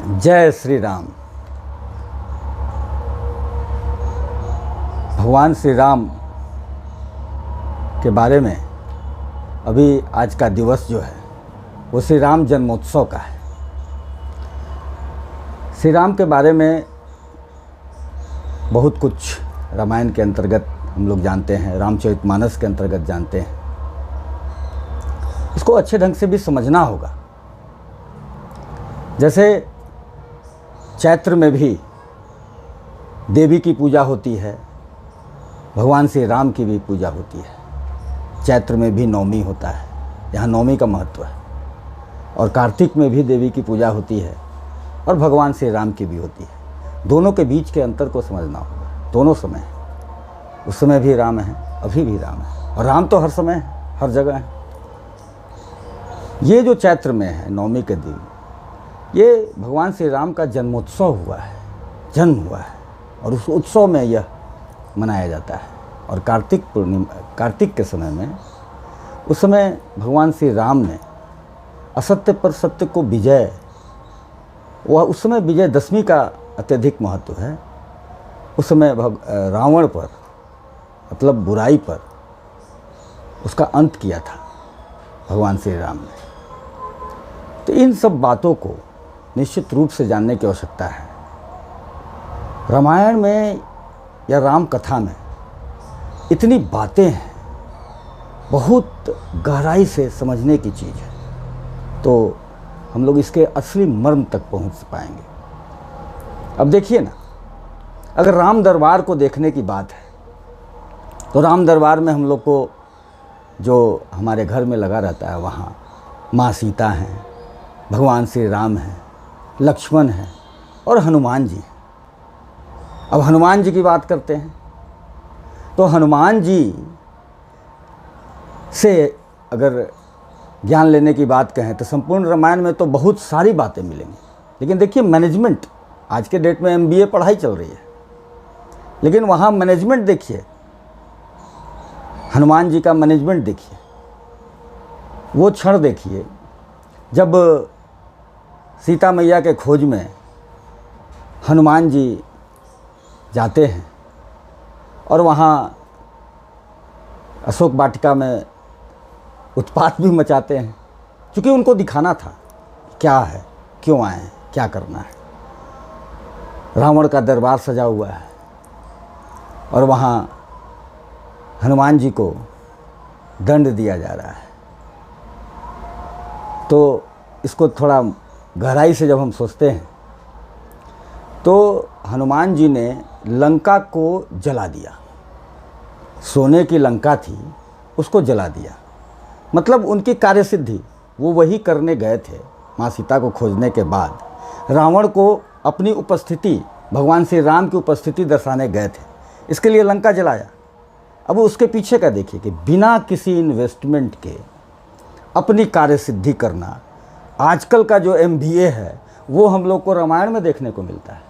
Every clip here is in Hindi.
जय श्री राम। भगवान श्री राम के बारे में अभी आज का दिवस जो है वो श्री राम जन्मोत्सव का है। श्री राम के बारे में बहुत कुछ रामायण के अंतर्गत हम लोग जानते हैं, रामचरितमानस के अंतर्गत जानते हैं। इसको अच्छे ढंग से भी समझना होगा। जैसे चैत्र में भी देवी की पूजा होती है, भगवान श्री राम की भी पूजा होती है। चैत्र में भी नवमी होता है, यहाँ नवमी का महत्व है। और कार्तिक में भी देवी की पूजा होती है और भगवान श्री राम की भी होती है। दोनों के बीच के अंतर को समझना होगा। दोनों समय है, उस समय भी राम है, अभी भी राम है, और राम तो हर समय है, हर जगह है। ये जो चैत्र में है नवमी के दिन, ये भगवान श्री राम का जन्मोत्सव हुआ है, जन्म हुआ है, और उस उत्सव में यह मनाया जाता है। और कार्तिक के समय में, उस समय भगवान श्री राम ने असत्य पर सत्य को विजय, वह उस समय विजयदशमी का अत्यधिक महत्व है। उस समय रावण पर, मतलब बुराई पर, उसका अंत किया था भगवान श्री राम ने। तो इन सब बातों को निश्चित रूप से जानने की आवश्यकता है। रामायण में या राम कथा में इतनी बातें हैं, बहुत गहराई से समझने की चीज़ है, तो हम लोग इसके असली मर्म तक पहुंच पाएंगे। अब देखिए ना, अगर राम दरबार को देखने की बात है तो राम दरबार में हम लोग को जो हमारे घर में लगा रहता है, वहाँ माँ सीता हैं, भगवान श्री राम हैं, लक्ष्मण हैं और हनुमान जी हैं। अब हनुमान जी की बात करते हैं तो हनुमान जी से अगर ज्ञान लेने की बात कहें तो संपूर्ण रामायण में तो बहुत सारी बातें मिलेंगी। लेकिन देखिए, मैनेजमेंट, आज के डेट में MBA पढ़ाई चल रही है, लेकिन वहाँ मैनेजमेंट देखिए, हनुमान जी का मैनेजमेंट देखिए। वो क्षण देखिए जब सीता मैया के खोज में हनुमान जी जाते हैं और वहाँ अशोक वाटिका में उत्पात भी मचाते हैं, क्योंकि उनको दिखाना था क्या है, क्यों आए हैं, क्या करना है। रावण का दरबार सजा हुआ है और वहाँ हनुमान जी को दंड दिया जा रहा है। तो इसको थोड़ा गहराई से जब हम सोचते हैं तो हनुमान जी ने लंका को जला दिया। सोने की लंका थी, उसको जला दिया। मतलब उनकी कार्यसिद्धि, वो वही करने गए थे माँ सीता को खोजने के बाद। रावण को अपनी उपस्थिति, भगवान श्री राम की उपस्थिति दर्शाने गए थे, इसके लिए लंका जलाया। अब उसके पीछे का देखिए कि बिना किसी इन्वेस्टमेंट के अपनी कार्यसिद्धि करना, आजकल का जो MBA है वो हम लोग को रामायण में देखने को मिलता है।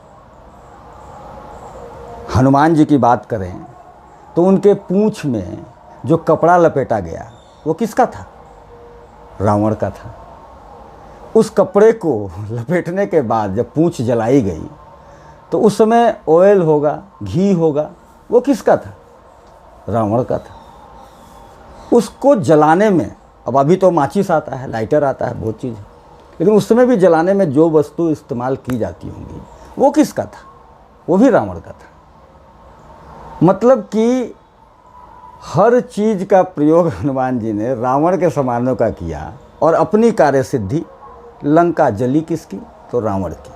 हनुमान जी की बात करें तो उनके पूंछ में जो कपड़ा लपेटा गया वो किसका था? रावण का था। उस कपड़े को लपेटने के बाद जब पूंछ जलाई गई तो उस समय ऑयल होगा, घी होगा, वो किसका था? रावण का था। उसको जलाने में, अब अभी तो माचिस आता है, लाइटर आता है, बहुत चीज़ है, लेकिन उस समय भी जलाने में जो वस्तु इस्तेमाल की जाती होंगी वो किसका था? वो भी रावण का था। मतलब कि हर चीज़ का प्रयोग हनुमान जी ने रावण के सामानों का किया, और अपनी कार्यसिद्धि, लंका जली किसकी? तो रावण की।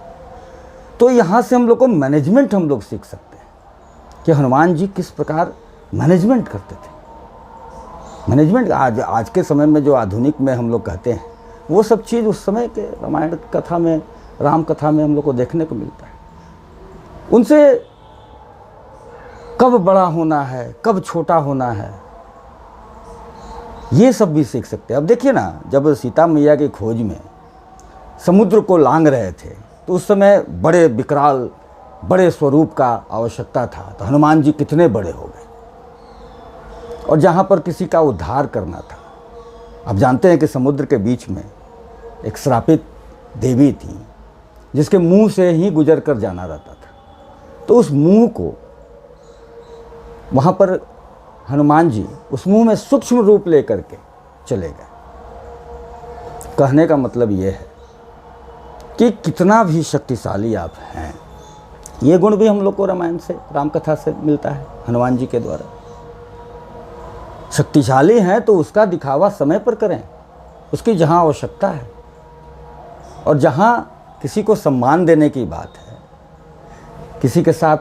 तो यहाँ से हम लोग को मैनेजमेंट हम लोग सीख सकते हैं कि हनुमान जी किस प्रकार मैनेजमेंट करते थे। मैनेजमेंट आज के समय में जो आधुनिक में हम लोग कहते हैं, वो सब चीज़ उस समय के रामायण कथा में, राम कथा में हम लोग को देखने को मिलता है। उनसे कब बड़ा होना है, कब छोटा होना है, ये सब भी सीख सकते हैं। अब देखिए ना, जब सीता मैया की खोज में समुद्र को लांघ रहे थे तो उस समय बड़े विकराल, बड़े स्वरूप का आवश्यकता था। तो हनुमान जी कितने बड़े हो गए, और जहाँ पर किसी का उद्धार करना था। अब जानते हैं कि समुद्र के बीच में एक श्रापित देवी थी, जिसके मुंह से ही गुजर कर जाना रहता था। तो उस मुंह को वहाँ पर हनुमान जी उस मुंह में सूक्ष्म रूप लेकर के चले गए। कहने का मतलब ये है कि कितना भी शक्तिशाली आप हैं, ये गुण भी हम लोग को रामायण से, रामकथा से मिलता है, हनुमान जी के द्वारा। शक्तिशाली हैं तो उसका दिखावा समय पर करें, उसकी जहाँ आवश्यकता है, और जहाँ किसी को सम्मान देने की बात है, किसी के साथ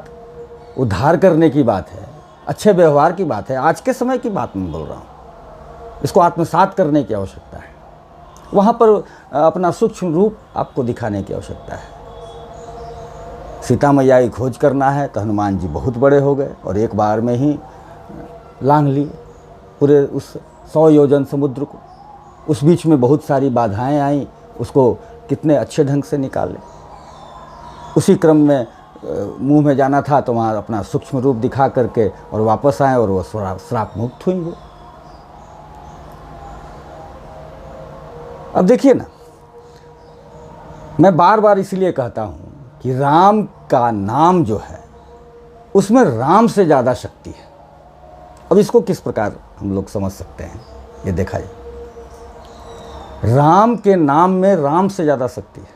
उद्धार करने की बात है, अच्छे व्यवहार की बात है, आज के समय की बात मैं बोल रहा हूँ, इसको आत्मसात करने की आवश्यकता है, वहाँ पर अपना सूक्ष्म रूप आपको दिखाने की आवश्यकता है। सीता मैया की खोज करना है तो हनुमान जी बहुत बड़े हो गए और एक बार में ही लांघ लिए पूरे उस 100 योजन समुद्र को। उस बीच में बहुत सारी बाधाएं आईं, उसको कितने अच्छे ढंग से निकाले। उसी क्रम में मुंह में जाना था तो वहाँ अपना सूक्ष्म रूप दिखा करके और वापस आए और वो श्राप मुक्त हुई वो। अब देखिए ना, मैं बार बार इसलिए कहता हूँ कि राम का नाम जो है उसमें राम से ज़्यादा शक्ति है। अब इसको किस प्रकार हम लोग समझ सकते हैं, ये देखा जाए। राम के नाम में राम से ज़्यादा शक्ति है।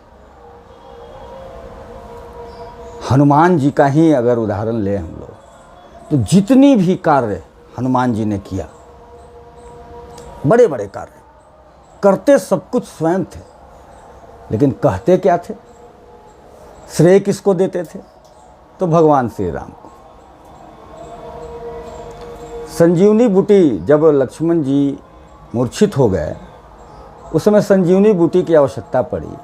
हनुमान जी का ही अगर उदाहरण लें हम लोग, तो जितनी भी कार्य हनुमान जी ने किया, बड़े बड़े कार्य करते सब कुछ स्वयं थे, लेकिन कहते क्या थे, श्रेय किसको देते थे, तो भगवान श्री राम को। संजीवनी बूटी जब लक्ष्मण जी मूर्छित हो गए, उस समय संजीवनी बूटी की आवश्यकता पड़ी,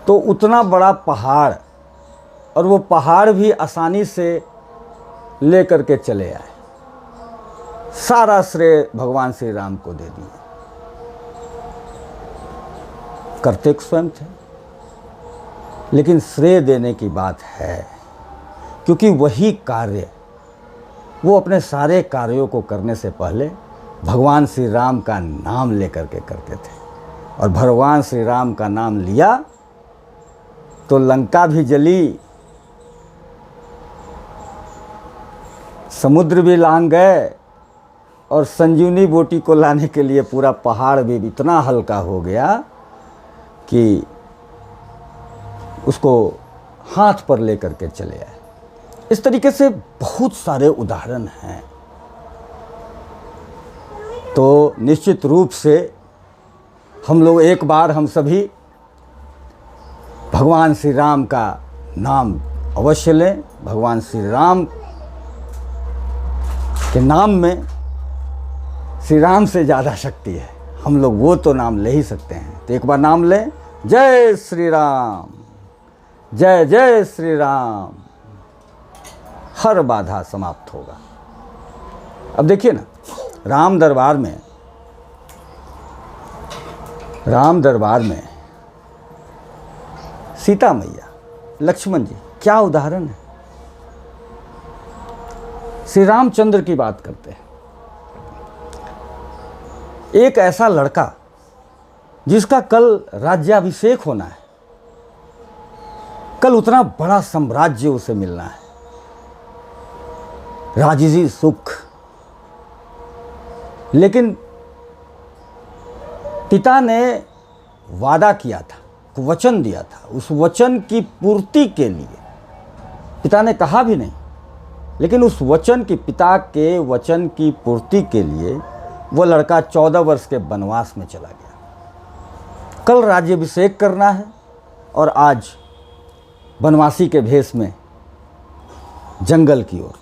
तो उतना बड़ा पहाड़, और वो पहाड़ भी आसानी से ले करके चले आए, सारा श्रेय भगवान श्री राम को दे दिया। करते स्वयं थे, लेकिन श्रेय देने की बात है, क्योंकि वही कार्य वो अपने सारे कार्यों को करने से पहले भगवान श्री राम का नाम लेकर के करते थे। और भगवान श्री राम का नाम लिया तो लंका भी जली, समुद्र भी लांघ गए, और संजीवनी बूटी को लाने के लिए पूरा पहाड़ भी इतना हल्का हो गया कि उसको हाथ पर लेकर के चले आए। इस तरीके से बहुत सारे उदाहरण हैं। तो निश्चित रूप से हम लोग एक बार हम सभी भगवान श्री राम का नाम अवश्य लें। भगवान श्री राम के नाम में श्री राम से ज़्यादा शक्ति है, हम लोग वो तो नाम ले ही सकते हैं। तो एक बार नाम लें, जय श्री राम, जय जय श्री राम, हर बाधा समाप्त होगा। अब देखिए ना, राम दरबार में सीता मैया, लक्ष्मण जी, क्या उदाहरण है। श्री रामचंद्र की बात करते हैं, एक ऐसा लड़का जिसका कल राज्याभिषेक होना है, कल उतना बड़ा साम्राज्य उसे मिलना है, राजसी सुख, लेकिन पिता ने वादा किया था, वचन दिया था, उस वचन की पूर्ति के लिए पिता ने कहा भी नहीं, लेकिन उस वचन की, पिता के वचन की पूर्ति के लिए वो लड़का 14 वर्ष के वनवास में चला गया। कल राज्याभिषेक करना है और आज वनवासी के भेष में जंगल की ओर।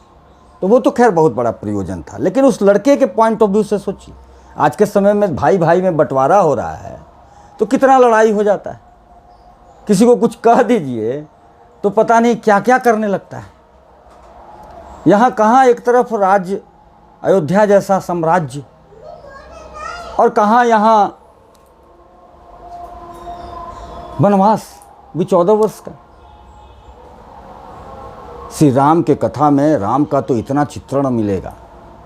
तो वो तो खैर बहुत बड़ा प्रयोजन था, लेकिन उस लड़के के पॉइंट ऑफ व्यू से सोचिए, आज के समय में भाई भाई में बंटवारा हो रहा है तो कितना लड़ाई हो जाता है। किसी को कुछ कह दीजिए तो पता नहीं क्या क्या करने लगता है। यहाँ कहाँ एक तरफ राज्य अयोध्या जैसा साम्राज्य, और कहाँ यहाँ वनवास भी 14 वर्ष का। श्री राम के कथा में राम का तो इतना चित्रण मिलेगा,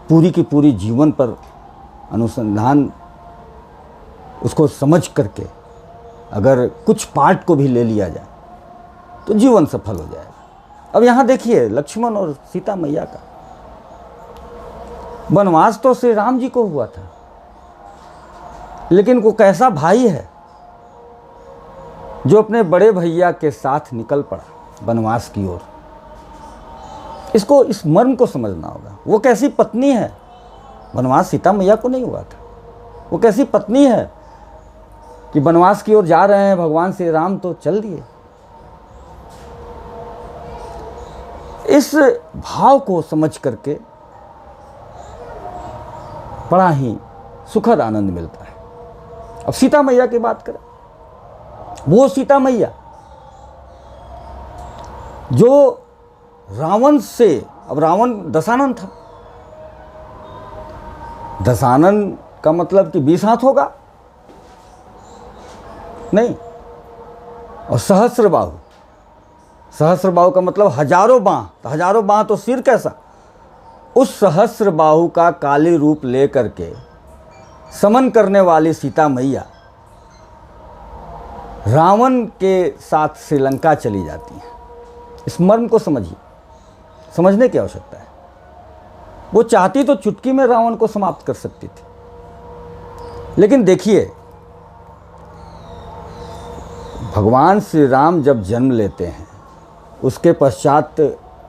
पूरी की पूरी जीवन पर अनुसंधान उसको समझ करके अगर कुछ पार्ट को भी ले लिया जाए तो जीवन सफल हो जाएगा। अब यहाँ देखिए लक्ष्मण और सीता मैया का वनवास तो श्री राम जी को हुआ था, लेकिन वो कैसा भाई है जो अपने बड़े भैया के साथ निकल पड़ा वनवास की ओर। इसको, इस मर्म को समझना होगा। वो कैसी पत्नी है, वनवास सीता मैया को नहीं हुआ था, वो कैसी पत्नी है कि वनवास की ओर जा रहे हैं भगवान श्री राम तो चल दिए। इस भाव को समझ करके बड़ा ही सुखद आनंद मिलता है। अब सीता मैया की बात करें, वो सीता मैया जो रावण से, अब रावण दशानन था, दशानन का मतलब कि 20 हाथ होगा नहीं, और सहस्त्रबाहु, सहस्त्रबाहु का मतलब हजारों बाह, तो हजारों बाह तो सिर कैसा। उस सहस्त्रबाहु का काली रूप लेकर के समन करने वाली सीता मैया रावण के साथ श्रीलंका चली जाती हैं। इस मर्म को समझिए, समझने की आवश्यकता है। वो चाहती तो चुटकी में रावण को समाप्त कर सकती थी, लेकिन देखिए भगवान श्री राम जब जन्म लेते हैं, उसके पश्चात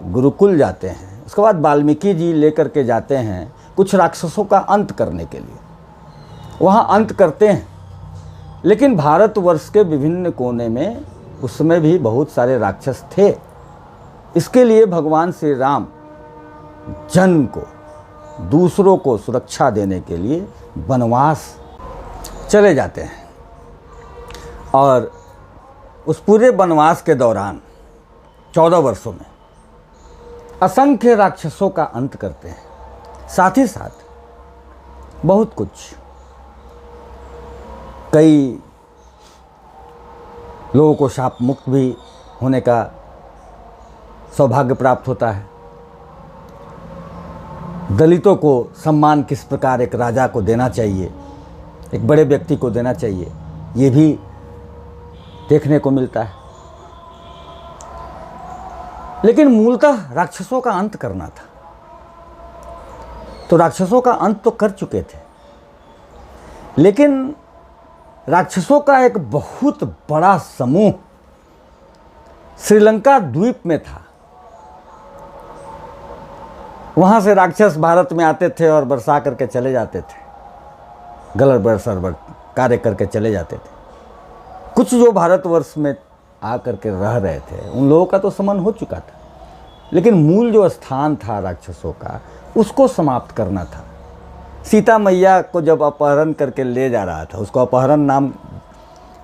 गुरुकुल जाते हैं, उसके बाद वाल्मीकि जी लेकर के जाते हैं कुछ राक्षसों का अंत करने के लिए। वहाँ अंत करते हैं, लेकिन भारतवर्ष के विभिन्न कोने में उस समय भी बहुत सारे राक्षस थे। इसके लिए भगवान श्री राम जन्म को, दूसरों को सुरक्षा देने के लिए वनवास चले जाते हैं, और उस पूरे वनवास के दौरान 14 वर्षों में असंख्य राक्षसों का अंत करते हैं। साथ ही साथ बहुत कुछ, कई लोगों को शाप मुक्त भी होने का सौभाग्य प्राप्त होता है। दलितों को सम्मान किस प्रकार एक राजा को देना चाहिए, एक बड़े व्यक्ति को देना चाहिए, ये भी देखने को मिलता है। लेकिन मूलतः राक्षसों का अंत करना था, तो राक्षसों का अंत तो कर चुके थे, लेकिन राक्षसों का एक बहुत बड़ा समूह श्रीलंका द्वीप में था। वहाँ से राक्षस भारत में आते थे और बरसा करके चले जाते थे, गलत बरसर कार्य करके चले जाते थे। कुछ जो भारतवर्ष में आ करके रह रहे थे उन लोगों का तो समन हो चुका था, लेकिन मूल जो स्थान था राक्षसों का, उसको समाप्त करना था। सीता मैया को जब अपहरण करके ले जा रहा था, उसको अपहरण नाम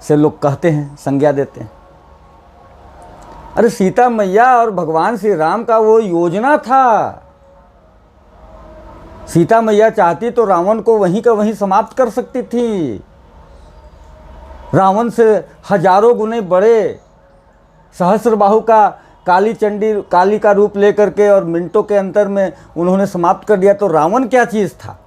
से लोग कहते हैं, संज्ञा देते हैं। अरे सीता मैया और भगवान श्री राम का वो योजना था। सीता मैया चाहती तो रावण को वहीं का वहीं समाप्त कर सकती थी। रावण से हजारों गुने बड़े सहस्त्रबाहु का काली चंडी, काली का रूप लेकर के और मिनटों के अंतर में उन्होंने समाप्त कर दिया, तो रावण क्या चीज था।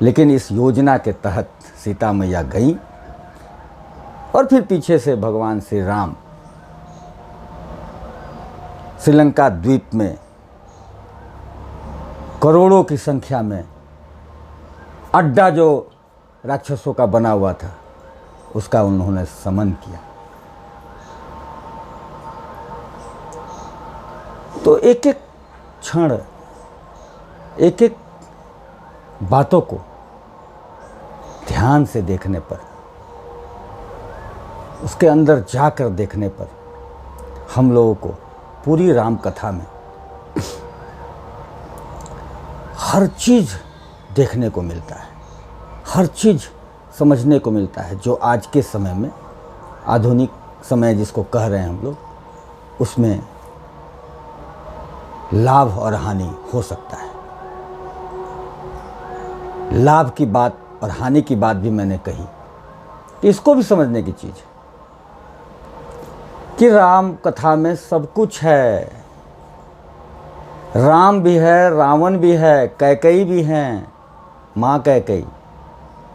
लेकिन इस योजना के तहत सीता मैया गई, और फिर पीछे से भगवान श्री राम श्रीलंका द्वीप में करोड़ों की संख्या में अड्डा जो राक्षसों का बना हुआ था, उसका उन्होंने समन किया। तो एक एक क्षण, एक एक बातों को ध्यान से देखने पर, उसके अंदर जाकर देखने पर हम लोगों को पूरी राम कथा में हर चीज़ देखने को मिलता है, हर चीज़ समझने को मिलता है, जो आज के समय में, आधुनिक समय जिसको कह रहे हैं हम लोग, उसमें लाभ और हानि हो सकता है। लाभ की बात और हानि की बात भी मैंने कही, तो इसको भी समझने की चीज़ है कि राम कथा में सब कुछ है। राम भी है, रावण भी है, कैकेयी भी हैं, माँ कैकेयी,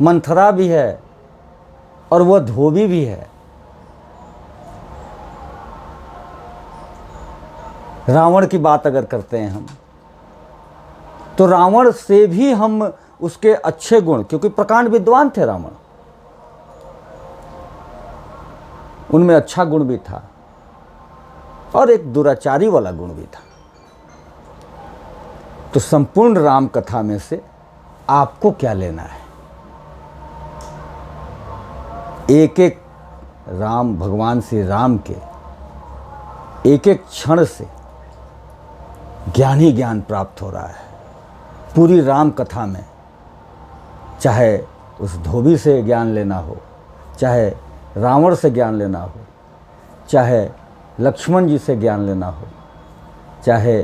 मंथरा भी है, और वह धोबी भी है। रावण की बात अगर करते हैं हम, तो रावण से भी हम उसके अच्छे गुण, क्योंकि प्रकांड विद्वान थे रावण, उनमें अच्छा गुण भी था और एक दुराचारी वाला गुण भी था। तो संपूर्ण राम कथा में से आपको क्या लेना है? एक एक राम, भगवान श्री राम के एक एक क्षण से ज्ञान ही ज्ञान प्राप्त हो रहा है। पूरी राम कथा में चाहे उस धोबी से ज्ञान लेना हो, चाहे रावण से ज्ञान लेना हो, चाहे लक्ष्मण जी से ज्ञान लेना हो, चाहे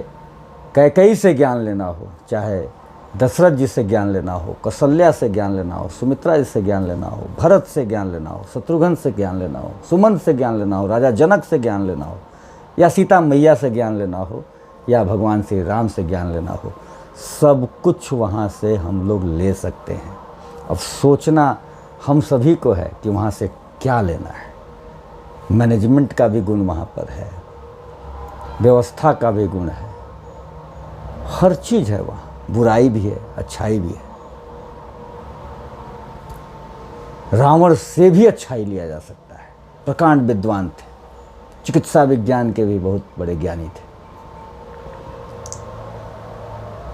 कैकेयी से ज्ञान लेना हो, चाहे दशरथ जी से ज्ञान लेना हो, कौशल्या से ज्ञान लेना हो, सुमित्रा जी से ज्ञान लेना हो, भरत से ज्ञान लेना हो, शत्रुघ्न से ज्ञान लेना हो, सुमंत से ज्ञान लेना हो, राजा जनक से ज्ञान लेना हो, या सीता मैया से ज्ञान लेना हो, या भगवान श्री राम से ज्ञान लेना हो, सब कुछ वहाँ से हम लोग ले सकते हैं। अब सोचना हम सभी को है कि वहाँ से क्या लेना है। मैनेजमेंट का भी गुण वहाँ पर है, व्यवस्था का भी गुण है, हर चीज़ है वहाँ, बुराई भी है, अच्छाई भी है। रावण से भी अच्छाई लिया जा सकता है। प्रकांड विद्वान थे, चिकित्सा विज्ञान के भी बहुत बड़े ज्ञानी थे।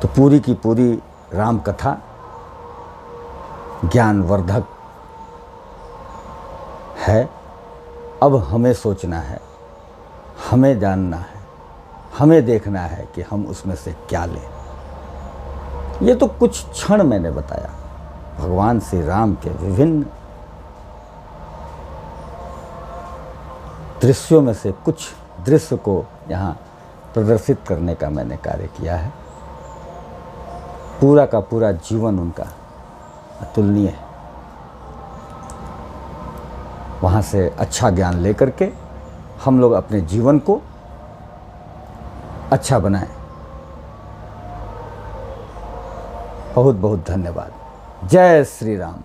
तो पूरी की पूरी राम कथा ज्ञानवर्धक है। अब हमें सोचना है, हमें जानना है, हमें देखना है कि हम उसमें से क्या लें। ये तो कुछ क्षण मैंने बताया भगवान श्री राम के विभिन्न दृश्यों में से कुछ दृश्य को यहाँ प्रदर्शित करने का मैंने कार्य किया है। पूरा का पूरा जीवन उनका अतुलनीय है। वहाँ से अच्छा ज्ञान लेकर के हम लोग अपने जीवन को अच्छा बनाएं। बहुत बहुत धन्यवाद। जय श्री राम।